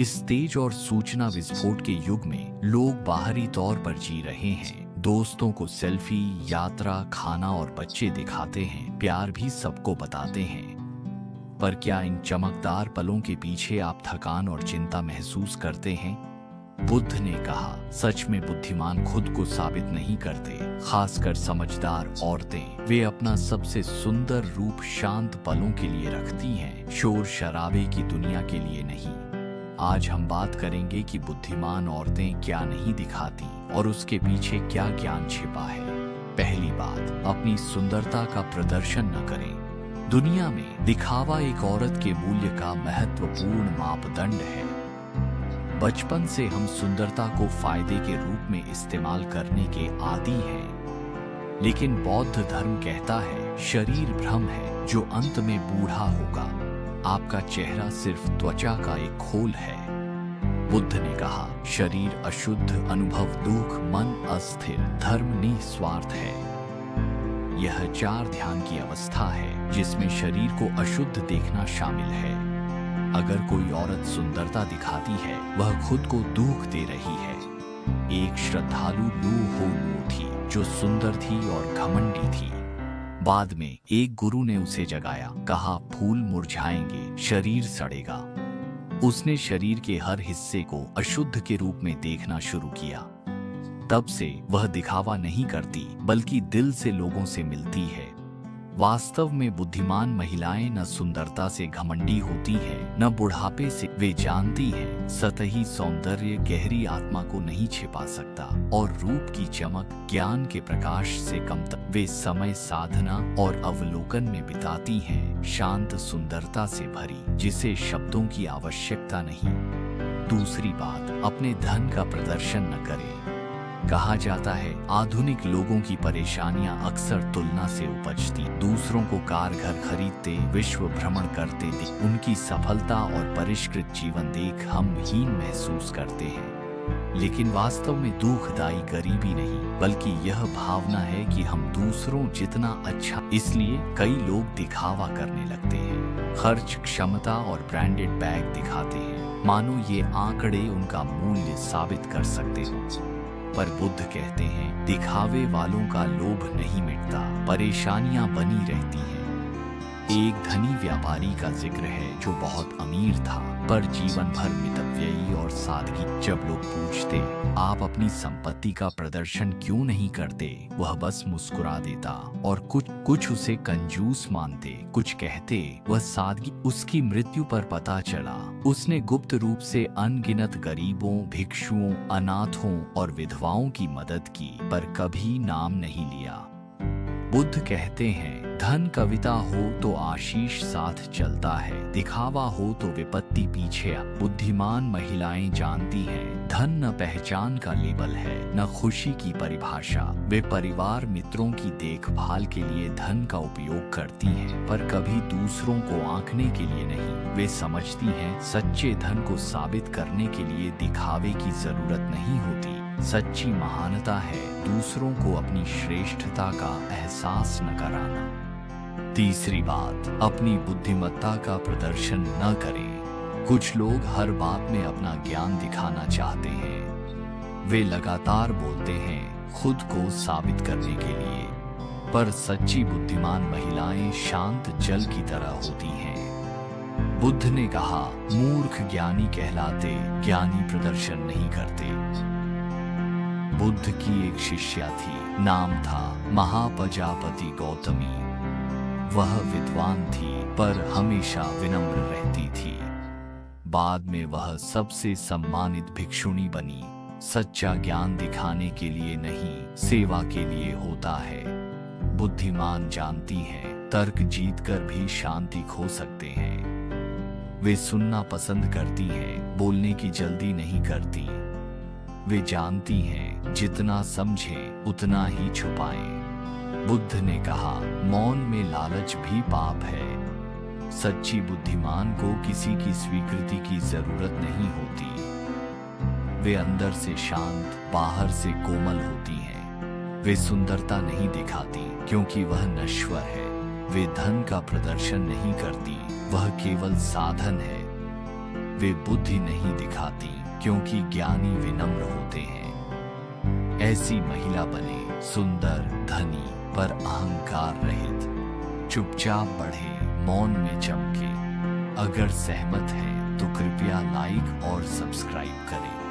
इस तेज और सूचना विस्फोट के युग में लोग बाहरी तौर पर जी रहे हैं। दोस्तों को सेल्फी, यात्रा, खाना और बच्चे दिखाते हैं, प्यार भी सबको बताते हैं। पर क्या इन चमकदार पलों के पीछे आप थकान और चिंता महसूस करते हैं? बुद्ध ने कहा, सच में बुद्धिमान खुद को साबित नहीं करते, खासकर समझदार औरतें। वे अपना सबसे सुंदर रूप शांत पलों के लिए रखती हैं, शोर शराबे की दुनिया के लिए नहीं। आज हम बात करेंगे कि बुद्धिमान औरतें क्या नहीं दिखाती और उसके पीछे क्या ज्ञान छिपा है। पहली बात, अपनी सुंदरता का प्रदर्शन न करें। दुनिया में दिखावा एक औरत के मूल्य का महत्वपूर्ण मापदंड है। बचपन से हम सुंदरता को फायदे के रूप में इस्तेमाल करने के आदी हैं। लेकिन बौद्ध धर्म कहता है, शरीर भ्रम है जो अंत में बूढ़ा होगा। आपका चेहरा सिर्फ त्वचा का एक खोल है। बुद्ध ने कहा, शरीर अशुद्ध, अनुभव दुख, मन अस्थिर, धर्म निस्वार्थ है। यह 4 ध्यान की अवस्था है जिसमें शरीर को अशुद्ध देखना शामिल है। अगर कोई औरत सुंदरता दिखाती है, वह खुद को दुख दे रही है। एक श्रद्धालु लू हो लू थी जो सुंदर थी और घमंडी थी। बाद में एक गुरु ने उसे जगाया, कहा, फूल मुरझाएंगे, शरीर सड़ेगा। उसने शरीर के हर हिस्से को अशुद्ध के रूप में देखना शुरू किया। तब से वह दिखावा नहीं करती, बल्कि दिल से लोगों से मिलती है। वास्तव में बुद्धिमान महिलाएं न सुंदरता से घमंडी होती हैं, न बुढ़ापे से। वे जानती हैं, सतही सौंदर्य गहरी आत्मा को नहीं छिपा सकता और रूप की चमक ज्ञान के प्रकाश से कमतर। वे समय साधना और अवलोकन में बिताती हैं, शांत सुंदरता से भरी, जिसे शब्दों की आवश्यकता नहीं। दूसरी बात, अपने धन का प्रदर्शन न करें। कहा जाता है, आधुनिक लोगों की परेशानियां अक्सर तुलना से उपजती। दूसरों को कार घर खरीदते, विश्व भ्रमण करते देख, उनकी सफलता और परिष्कृत जीवन देख हम हीन महसूस करते हैं। लेकिन वास्तव में दुखदायी गरीबी नहीं, बल्कि यह भावना है कि हम दूसरों जितना अच्छा। इसलिए कई लोग दिखावा करने लगते हैं, खर्च, क्षमता और ब्रांडेड बैग दिखाते हैं, मानो ये आंकड़े उनका मूल्य साबित कर सकते हो। पर बुद्ध कहते हैं, दिखावे वालों का लोभ नहीं मिटता, परेशानियां बनी रहती हैं। एक धनी व्यापारी का जिक्र है जो बहुत अमीर था, पर जीवन भर मितव्ययी और सादगी। जब लोग पूछते, आप अपनी संपत्ति का प्रदर्शन क्यों नहीं करते, वह बस मुस्कुरा देता और कुछ उसे कंजूस मानते, कुछ कहते वह सादगी। उसकी मृत्यु पर पता चला, उसने गुप्त रूप से अनगिनत गरीबों, भिक्षुओं, अनाथों और विधवाओं की मदद की, पर कभी नाम नहीं लिया। बुद्ध कहते हैं, धन कविता हो तो आशीष साथ चलता है, दिखावा हो तो विपत्ति पीछे। बुद्धिमान महिलाएं जानती हैं, धन न पहचान का लेबल है, न खुशी की परिभाषा। वे परिवार मित्रों की देखभाल के लिए धन का उपयोग करती हैं, पर कभी दूसरों को आंकने के लिए नहीं। वे समझती हैं, सच्चे धन को साबित करने के लिए दिखावे की जरूरत नहीं होती। सच्ची महानता है दूसरों को अपनी श्रेष्ठता का एहसास न कराना। तीसरी बात, अपनी बुद्धिमत्ता का प्रदर्शन न करें। कुछ लोग हर बात में अपना ज्ञान दिखाना चाहते हैं। वे लगातार बोलते हैं, खुद को साबित करने के लिए। पर सच्ची बुद्धिमान महिलाएं शांत जल की तरह होती हैं। बुद्ध ने कहा, मूर्ख ज्ञानी कहलाते, ज्ञानी प्रदर्शन नहीं करते। बुद्ध की एक शिष्या थी, नाम था महाप्रजापति गौतमी। वह विद्वान थी, पर हमेशा विनम्र रहती थी। बाद में वह सबसे सम्मानित भिक्षुणी बनी। सच्चा ज्ञान दिखाने के लिए नहीं, सेवा के लिए होता है। बुद्धिमान जानती हैं, तर्क जीतकर भी शांति खो सकते हैं। वे सुनना पसंद करती हैं, बोलने की जल्दी नहीं करती। वे जानती हैं, जितना समझें उतना ही छुपाएं। बुद्ध ने कहा, मौन में लालच भी पाप है। सच्ची बुद्धिमान को किसी की स्वीकृति की जरूरत नहीं होती। वे अंदर से शांत, बाहर से कोमल होती हैं। वे सुंदरता नहीं दिखाती क्योंकि वह नश्वर है। वे धन का प्रदर्शन नहीं करती, वह केवल साधन है। वे बुद्धि नहीं दिखाती क्योंकि ज्ञानी विनम्र होते हैं। ऐसी महिला बने, सुंदर, धनी पर अहंकार रहित, चुपचाप बढ़े, मौन में चमके। अगर सहमत है तो कृपया लाइक और सब्सक्राइब करें।